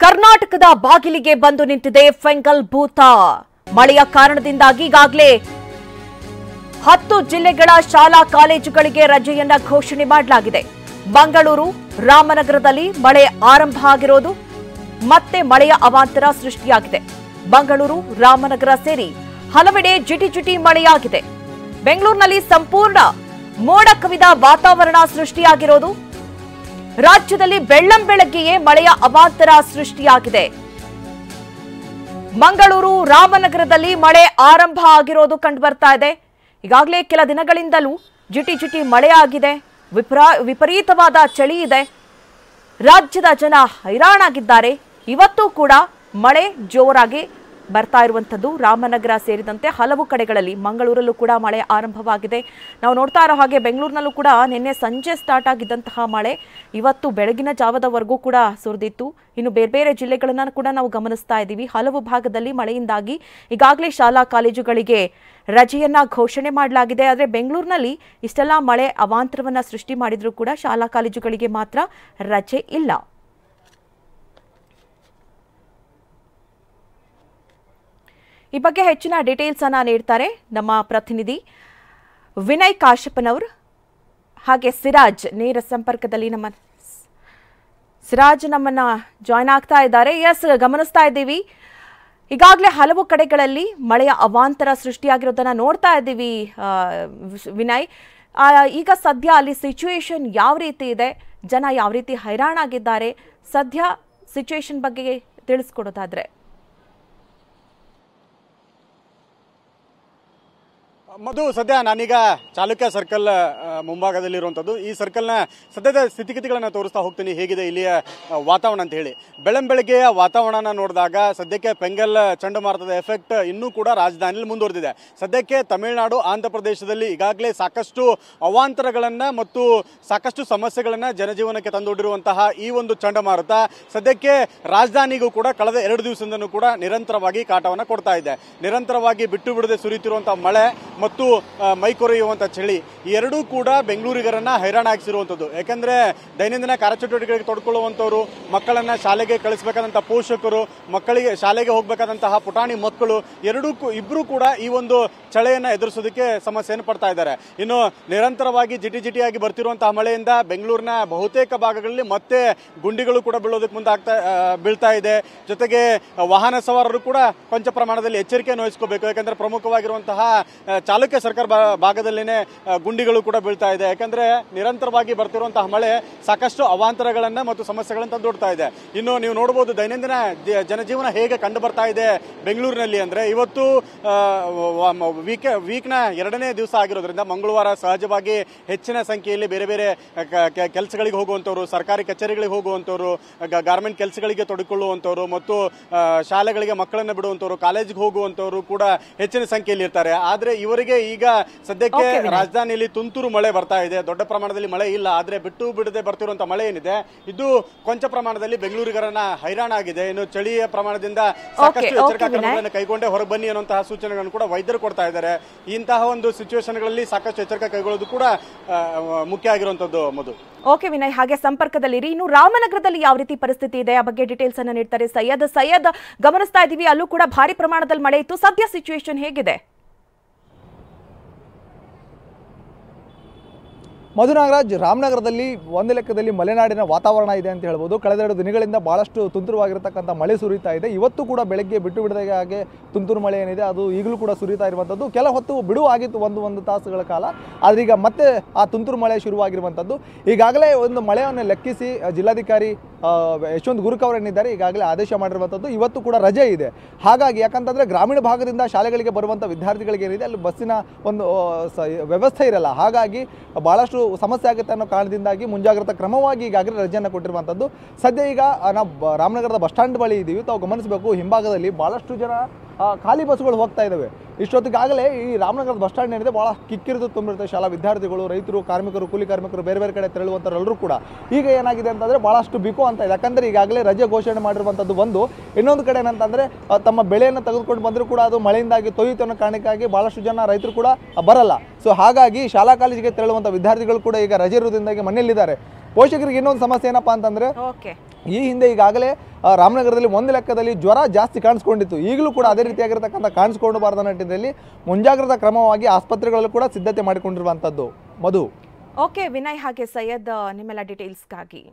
ಕರ್ನಾಟಕದ ಬಾಗಿಲಿಗೆ ಬಂದು ನಿಂತಿದೆ ಫೆಂಗಲ್ ಭೂತ. ಮಳೆಯ ಕಾರಣದಿಂದಾಗಿ ಈಗಾಗಲೇ 10 ಜಿಲ್ಲೆಗಳ ಶಾಲಾ ಕಾಲೇಜುಗಳಿಗೆ ರಜೆಯನ್ನ ಘೋಷಣೆ ಮಾಡಲಾಗಿದೆ. ಮಂಗಳೂರು, ರಾಮನಗರದಲ್ಲಿ ಮಳೆ ಆರಂಭ ಆಗಿರೋದು ಮತ್ತೆ ಮಳೆಯ ಅವಾಂತರ ಸೃಷ್ಟಿಯಾಗಿದೆ. ಮಂಗಳೂರು, ರಾಮನಗರ ಸೇರಿ ಹಲವೆಡೆ ಜಿಟಿ ಮಳೆಯಾಗಿದೆ. ಬೆಂಗಳೂರಿನಲ್ಲಿ ಸಂಪೂರ್ಣ ಮೋಡ ಕವಿದ ವಾತಾವರಣ ಸೃಷ್ಟಿಯಾಗಿರೋದು. ರಾಜ್ಯದಲ್ಲಿ ಬೆಳ್ಳಂಬೆಳಗ್ಗೆಯೇ ಮಳೆಯ ಅವಾಂತರ ಸೃಷ್ಟಿಯಾಗಿದೆ. ಮಂಗಳೂರು, ರಾಮನಗರದಲ್ಲಿ ಮಳೆ ಆರಂಭ ಆಗಿರೋದು ಕಂಡುಬರ್ತಾ ಇದೆ. ಈಗಾಗಲೇ ಕೆಲ ದಿನಗಳಿಂದಲೂ ಜಿಟಿ ಮಳೆಯಾಗಿದೆ. ವಿಪರೀತವಾದ ಚಳಿ ಇದೆ. ರಾಜ್ಯದ ಜನ ಹೈರಾಣಾಗಿದ್ದಾರೆ. ಇವತ್ತು ಕೂಡ ಮಳೆ ಜೋರಾಗಿ ಬರ್ತಾ ಇರುವಂತದ್ದು. ರಾಮನಗರ ಸೇರಿದಂತೆ ಹಲವು ಕಡೆಗಳಲ್ಲಿ, ಮಂಗಳೂರಲ್ಲೂ ಕೂಡ ಮಳೆ ಆರಂಭವಾಗಿದೆ. ನಾವು ನೋಡ್ತಾ ಇರೋ ಹಾಗೆ ಬೆಂಗಳೂರಿನಲ್ಲೂ ಕೂಡ ನಿನ್ನೆ ಸಂಜೆ ಸ್ಟಾರ್ಟ್ ಆಗಿದ್ದಂತಹ ಮಳೆ ಇವತ್ತು ಬೆಳಗಿನ ಜಾವದವರೆಗೂ ಕೂಡ ಸುರಿದಿತ್ತು. ಇನ್ನು ಬೇರೆ ಜಿಲ್ಲೆಗಳನ್ನ ಕೂಡ ನಾವು ಗಮನಿಸ್ತಾ ಇದ್ದೀವಿ. ಹಲವು ಭಾಗದಲ್ಲಿ ಮಳೆಯಿಂದಾಗಿ ಈಗಾಗಲೇ ಶಾಲಾ ಕಾಲೇಜುಗಳಿಗೆ ರಜೆಯನ್ನ ಘೋಷಣೆ ಮಾಡಲಾಗಿದೆ. ಆದರೆ ಬೆಂಗಳೂರಿನಲ್ಲಿ ಇಷ್ಟೆಲ್ಲ ಮಳೆ ಅವಾಂತರವನ್ನ ಸೃಷ್ಟಿ ಮಾಡಿದ್ರೂ ಕೂಡ ಶಾಲಾ ಕಾಲೇಜುಗಳಿಗೆ ಮಾತ್ರ ರಜೆ ಇಲ್ಲ. ಈ ಬಗ್ಗೆ ಹೆಚ್ಚಿನ ಡೀಟೇಲ್ಸ್ ಅನ್ನ ನೀಡ್ತಾರೆ ನಮ್ಮ ಪ್ರತಿನಿಧಿ ವಿನಯ್ ಕಾಶಪ್ಪನವರು. ಹಾಗೆ ಸಿರಾಜ್ ನೇರ ಸಂಪರ್ಕದಲ್ಲಿ ಸಿರಾಜ್ ನಮ್ಮನ್ನ ಜಾಯ್ನ್ ಆಗ್ತಾ ಇದ್ದಾರೆ. ಎಸ್, ಗಮನಿಸ್ತಾ ಇದ್ದೀವಿ ಈಗಾಗಲೇ ಹಲವು ಕಡೆಗಳಲ್ಲಿ ಮಳೆಯ ಅವಾಂತರ ಸೃಷ್ಟಿಯಾಗಿರೋದನ್ನ ನೋಡ್ತಾ ಇದ್ದೀವಿ. ವಿನಯ್, ಈಗ ಸದ್ಯ ಅಲ್ಲಿ ಸಿಚುವೇಶನ್ ಯಾವ ರೀತಿ ಇದೆ, ಜನ ಯಾವ ರೀತಿ ಹೈರಾಣಾಗಿದ್ದಾರೆ, ಸದ್ಯ ಸಿಚುವೇಶನ್ ಬಗ್ಗೆ ತಿಳಿಸ್ಕೊಡೋದಾದ್ರೆ? ಮಧು, ಸದ್ಯ ನಾನೀಗ ಚಾಲುಕ್ಯ ಸರ್ಕಲ್ ಮುಂಭಾಗದಲ್ಲಿರುವಂಥದ್ದು. ಈ ಸರ್ಕಲ್ನ ಸದ್ಯದ ಸ್ಥಿತಿಗತಿಗಳನ್ನು ತೋರಿಸ್ತಾ ಹೋಗ್ತೀನಿ, ಹೇಗಿದೆ ಇಲ್ಲಿಯ ವಾತಾವರಣ ಅಂತ ಹೇಳಿ. ಬೆಳಂಬೆಳಗ್ಗೆಯ ವಾತಾವರಣ ನೋಡಿದಾಗ ಸದ್ಯಕ್ಕೆ ಫೆಂಗಲ್ ಚಂಡಮಾರುತದ ಎಫೆಕ್ಟ್ ಇನ್ನೂ ಕೂಡ ರಾಜಧಾನಿಯಲ್ಲಿ ಮುಂದುವರೆದಿದೆ. ಸದ್ಯಕ್ಕೆ ತಮಿಳುನಾಡು, ಆಂಧ್ರ ಪ್ರದೇಶದಲ್ಲಿ ಈಗಾಗಲೇ ಸಾಕಷ್ಟು ಅವಾಂತರಗಳನ್ನು ಮತ್ತು ಸಾಕಷ್ಟು ಸಮಸ್ಯೆಗಳನ್ನು ಜನಜೀವನಕ್ಕೆ ತಂದೊಡ್ಡಿರುವಂತಹ ಈ ಒಂದು ಚಂಡಮಾರುತ ಸದ್ಯಕ್ಕೆ ರಾಜಧಾನಿಗೂ ಕೂಡ ಕಳೆದ 2 ದಿವಸದಿಂದನೂ ಕೂಡ ನಿರಂತರವಾಗಿ ಕಾಟವನ್ನು ಕೊಡ್ತಾ ಇದೆ. ನಿರಂತರವಾಗಿ ಬಿಟ್ಟು ಬಿಡದೆ ಸುರಿಯುತ್ತಿರುವಂತಹ ಮಳೆ ಮತ್ತು ಮೈಕೊರೆಯುವಂಥ ಚಳಿ, ಈ ಎರಡೂ ಕೂಡ ಬೆಂಗಳೂರಿಗರನ್ನ ಹೈರಾಣಾಗಿಸಿರುವಂಥದ್ದು. ಯಾಕಂದ್ರೆ ದೈನಂದಿನ ಕಾರ್ಯಚಟುವಟಿಕೆಗಳಿಗೆ ತೊಡ್ಕೊಳ್ಳುವಂಥವ್ರು, ಮಕ್ಕಳನ್ನ ಶಾಲೆಗೆ ಕಳಿಸಬೇಕಾದಂತಹ ಪೋಷಕರು, ಮಕ್ಕಳಿಗೆ ಶಾಲೆಗೆ ಹೋಗಬೇಕಾದಂತಹ ಪುಟಾಣಿ ಮಕ್ಕಳು ಇಬ್ಬರು ಕೂಡ ಈ ಒಂದು ಚಳಿಯನ್ನ ಎದುರಿಸೋದಕ್ಕೆ ಸಮಸ್ಯೆಯನ್ನು ಪಡ್ತಾ ಇದ್ದಾರೆ. ಇನ್ನು ನಿರಂತರವಾಗಿ ಜಿಟಿಯಾಗಿ ಬರ್ತಿರುವಂತಹ ಮಳೆಯಿಂದ ಬೆಂಗಳೂರಿನ ಬಹುತೇಕ ಭಾಗಗಳಲ್ಲಿ ಮತ್ತೆ ಗುಂಡಿಗಳು ಕೂಡ ಬೀಳೋದಕ್ಕೆ ಬೀಳ್ತಾ ಇದೆ. ಜೊತೆಗೆ ವಾಹನ ಸವಾರರು ಕೂಡ ಕೊಂಚ ಪ್ರಮಾಣದಲ್ಲಿ ಎಚ್ಚರಿಕೆಯನ್ನು ವಹಿಸ್ಕೋಬೇಕು. ಯಾಕಂದ್ರೆ ಪ್ರಮುಖವಾಗಿರುವಂತಹ ಚಾಲುಕ್ಯ ಸರ್ಕಾರ ಭಾಗದಲ್ಲಿನೇ ಗುಂಡಿಗಳು ಕೂಡ ಬೀಳ್ತಾ ಇದೆ. ಯಾಕಂದ್ರೆ ನಿರಂತರವಾಗಿ ಬರ್ತಿರುವಂತಹ ಮಳೆ ಸಾಕಷ್ಟು ಅವಾಂತರಗಳನ್ನ ಮತ್ತು ಸಮಸ್ಯೆಗಳನ್ನು ತಂದೊಡ್ತಾ ಇದೆ. ಇನ್ನು ನೀವು ನೋಡಬಹುದು ದೈನಂದಿನ ಜನಜೀವನ ಹೇಗೆ ಕಂಡು ಬರ್ತಾ ಇದೆ ಬೆಂಗಳೂರಿನಲ್ಲಿ ಅಂದ್ರೆ, ಇವತ್ತು ವೀಕ್ನ 2ನೇ ದಿವಸ ಆಗಿರೋದ್ರಿಂದ ಮಂಗಳವಾರ ಸಹಜವಾಗಿ ಹೆಚ್ಚಿನ ಸಂಖ್ಯೆಯಲ್ಲಿ ಬೇರೆ ಕೆಲಸಗಳಿಗೆ ಹೋಗುವಂತವ್ರು, ಸರ್ಕಾರಿ ಕಚೇರಿಗಳಿಗೆ ಹೋಗುವಂತವ್ರು, ಗಾರ್ಮೆಂಟ್ ಕೆಲಸಗಳಿಗೆ ತೊಡಕೊಳ್ಳುವಂತವ್ರು ಮತ್ತು ಶಾಲೆಗಳಿಗೆ ಮಕ್ಕಳನ್ನು ಬಿಡುವಂತವ್ರು, ಕಾಲೇಜಿಗೆ ಹೋಗುವಂತವ್ರು ಕೂಡ ಹೆಚ್ಚಿನ ಸಂಖ್ಯೆಯಲ್ಲಿ ಇರ್ತಾರೆ. ಆದ್ರೆ ಇವರಿಗೆ ಈಗ ಸದ್ಯಕ್ಕೆ ರಾಜಧಾನಿಯಲ್ಲಿ ತುಂತುರು ಮಳೆ ಬರ್ತಾ ಇದೆ. ದೊಡ್ಡ ಪ್ರಮಾಣದಲ್ಲಿ ಮಳೆ ಇಲ್ಲ, ಆದ್ರೆ ಬಿಟ್ಟು ಬಿಡದೆ ಬರ್ತಿರುವಂತಹ ಮಳೆ ಏನಿದೆ ಇದು ಕೊಂಚ ಪ್ರಮಾಣದಲ್ಲಿ ಬೆಂಗಳೂರಿಗರನ್ನ ಹೈರಾಣಾಗಿದೆ. ಇನ್ನು ಚಳಿಯ ಪ್ರಮಾಣದಿಂದ ಸಾಕಷ್ಟು ಎಚ್ಚರಿಕಾ ಕ್ರಮಗಳನ್ನು ಕೈಗೊಂಡೇ ಹೊರಗೆ ಬನ್ನಿ ಅನ್ನುವಂತಹ ಸೂಚನೆಗಳನ್ನು ಕೂಡ ವೈದ್ಯರು ಕೊಡ್ತಾ ಇದ್ದಾರೆ. ಇಂತಹ ಒಂದು ಸಿಚುವೇಶನ್ಗಳಲ್ಲಿ ಸಾಕಷ್ಟು ಎಚ್ಚರಿಕೆ ಕೈಗೊಳ್ಳೋದು ಕೂಡ ಮುಖ್ಯ ಆಗಿರುವಂತದ್ದು. ಮಧು, ಓಕೆ ವಿನಯ್, ಹಾಗೆ ಸಂಪರ್ಕದಲ್ಲಿ ಇನ್ನು ರಾಮನಗರದಲ್ಲಿ ಯಾವ ರೀತಿ ಪರಿಸ್ಥಿತಿ ಇದೆ ಆ ಬಗ್ಗೆ ಡೀಟೇಲ್ಸ್ ಅನ್ನ ನೀಡ್ತಾರೆ ಸೈಯದ್. ಗಮನಿಸ್ತಾ ಇದೀವಿ, ಅಲ್ಲೂ ಕೂಡ ಭಾರಿ ಪ್ರಮಾಣದಲ್ಲಿ ಮಳೆ ಇತ್ತು. ಸದ್ಯ ಸಿಚುವೇಶನ್ ಹೇಗಿದೆ? ಮಧುನಾಗರಾಜ್, ರಾಮನಗರದಲ್ಲಿ ಒಂದು ಲೆಕ್ಕದಲ್ಲಿ ಮಲೆನಾಡಿನ ವಾತಾವರಣ ಇದೆ ಅಂತ ಹೇಳ್ಬೋದು. ಕಳೆದ 2 ದಿನಗಳಿಂದ ಭಾಳಷ್ಟು ತುಂತುರವಾಗಿರತಕ್ಕಂಥ ಮಳೆ ಸುರಿತಾ ಇದೆ. ಇವತ್ತು ಕೂಡ ಬೆಳಗ್ಗೆ ಬಿಟ್ಟು ಬಿಡದಾಗೆ ಹಾಗೆ ತುಂತುರು ಮಳೆ ಏನಿದೆ ಅದು ಈಗಲೂ ಕೂಡ ಸುರಿತಾ ಇರುವಂಥದ್ದು. ಕೆಲ ಹೊತ್ತು ಬಿಡುವಾಗಿತ್ತು ಒಂದು ತಾಸುಗಳ ಕಾಲ, ಆದರೆ ಈಗ ಮತ್ತೆ ಆ ತುಂತುರು ಮಳೆ ಶುರುವಾಗಿರುವಂಥದ್ದು. ಈಗಾಗಲೇ ಒಂದು ಮಳೆಯನ್ನು ಲೆಕ್ಕಿಸಿ ಜಿಲ್ಲಾಧಿಕಾರಿ ಯಶವಂತ್ ಗುರುಕ್ ಅವರೇನಿದ್ದಾರೆ ಈಗಾಗಲೇ ಆದೇಶ ಮಾಡಿರುವಂಥದ್ದು. ಇವತ್ತು ಕೂಡ ರಜೆ ಇದೆ. ಹಾಗಾಗಿ ಯಾಕಂತಂದರೆ ಗ್ರಾಮೀಣ ಭಾಗದಿಂದ ಶಾಲೆಗಳಿಗೆ ಬರುವಂಥ ವಿದ್ಯಾರ್ಥಿಗಳಿಗೆ ಏನಿದೆ ಅಲ್ಲಿ ಬಸ್ಸಿನ ಒಂದು ವ್ಯವಸ್ಥೆ ಇರಲ್ಲ. ಹಾಗಾಗಿ ಭಾಳಷ್ಟು ಸಮಸ್ಯೆ ಆಗುತ್ತೆ ಅನ್ನೋ ಕಾರಣದಿಂದಾಗಿ ಮುಂಜಾಗ್ರತಾ ಕ್ರಮವಾಗಿ ಈಗಾಗಲೇ ರಜೆಯನ್ನು ಕೊಟ್ಟಿರುವಂಥದ್ದು. ಸದ್ಯ ಈಗ ನಾವು ರಾಮನಗರದ ಬಸ್ ಸ್ಟ್ಯಾಂಡ್ ಬಳಿ ಇದ್ದೀವಿ. ತಾವು ಗಮನಿಸಬೇಕು, ಹಿಂಭಾಗದಲ್ಲಿ ಭಾಳಷ್ಟು ಜನ ಖಾಲಿ ಬಸ್ಸುಗಳು ಹೋಗ್ತಾ ಇದ್ದಾವೆ. ಇಷ್ಟೊತ್ತಿಗಾಗಲೇ ಈ ರಾಮನಗರದ ಬಸ್ ಸ್ಟ್ಯಾಂಡ್ ಏನಿದೆ ಭಾಳ ಕಿಕ್ಕಿರಿದು ತುಂಬಿರುತ್ತೆ. ಶಾಲಾ ವಿದ್ಯಾರ್ಥಿಗಳು, ರೈತರು, ಕಾರ್ಮಿಕರು, ಕೂಲಿ ಕಾರ್ಮಿಕರು ಬೇರೆ ಕಡೆ ತೆರಳುವಂಥವ್ರೆಲ್ಲರೂ ಕೂಡ ಈಗ ಏನಾಗಿದೆ ಅಂತಂದರೆ ಭಾಳಷ್ಟು ಬಿಕೋ ಅಂತ ಇದೆ. ಯಾಕಂದರೆ ಈಗಾಗಲೇ ರಜೆ ಘೋಷಣೆ ಮಾಡಿರುವಂಥದ್ದು ಒಂದು. ಇನ್ನೊಂದು ಕಡೆ ಏನಂತಂದರೆ ತಮ್ಮ ಬೆಳೆಯನ್ನು ತೆಗೆದುಕೊಂಡು ಬಂದರೂ ಕೂಡ ಅದು ಮಳೆಯಿಂದಾಗಿ ತೊಯ್ಯುತ್ತೆ ಅನ್ನೋ ಕಾರಣಕ್ಕಾಗಿ ಭಾಳಷ್ಟು ಜನ ರೈತರು ಕೂಡ ಬರಲ್ಲ. ಸೊ ಹಾಗಾಗಿ ಶಾಲಾ ಕಾಲೇಜಿಗೆ ತೆರಳುವಂಥ ವಿದ್ಯಾರ್ಥಿಗಳು ಕೂಡ ಈಗ ರಜೆ ಇರೋದ್ರಿಂದಾಗಿ ಮನೆಯಲ್ಲಿದ್ದಾರೆ. ಪೋಷಕರಿಗೆ ಇನ್ನೊಂದು ಸಮಸ್ಯೆ ಏನಪ್ಪಾ ಅಂತಂದ್ರೆ ಈ ಹಿಂದೆ ಈಗಾಗಲೇ ರಾಮನಗರದಲ್ಲಿ ಒಂದು ಲೆಕ್ಕದಲ್ಲಿ ಜ್ವರ ಜಾಸ್ತಿ ಕಾಣಿಸ್ಕೊಂಡಿತ್ತು. ಈಗಲೂ ಕೂಡ ಅದೇ ರೀತಿಯಾಗಿರ್ತಕ್ಕಂಥ ಕಾಣಿಸ್ಕೊಂಡಬಾರ್ದ ನಿಟ್ಟಿನಲ್ಲಿ ಮುಂಜಾಗ್ರತಾ ಕ್ರಮವಾಗಿ ಆಸ್ಪತ್ರೆಗಳಲ್ಲೂ ಕೂಡ ಸಿದ್ಧತೆ ಮಾಡಿಕೊಂಡಿರುವಂಥದ್ದು. ಮಧು. ಓಕೆ ವಿನಯ್ ಹಾಗೆ ಸೈಯದ್ ನಿಮ್ಮೆಲ್ಲ ಡೀಟೇಲ್ಸ್ಗಾಗಿ.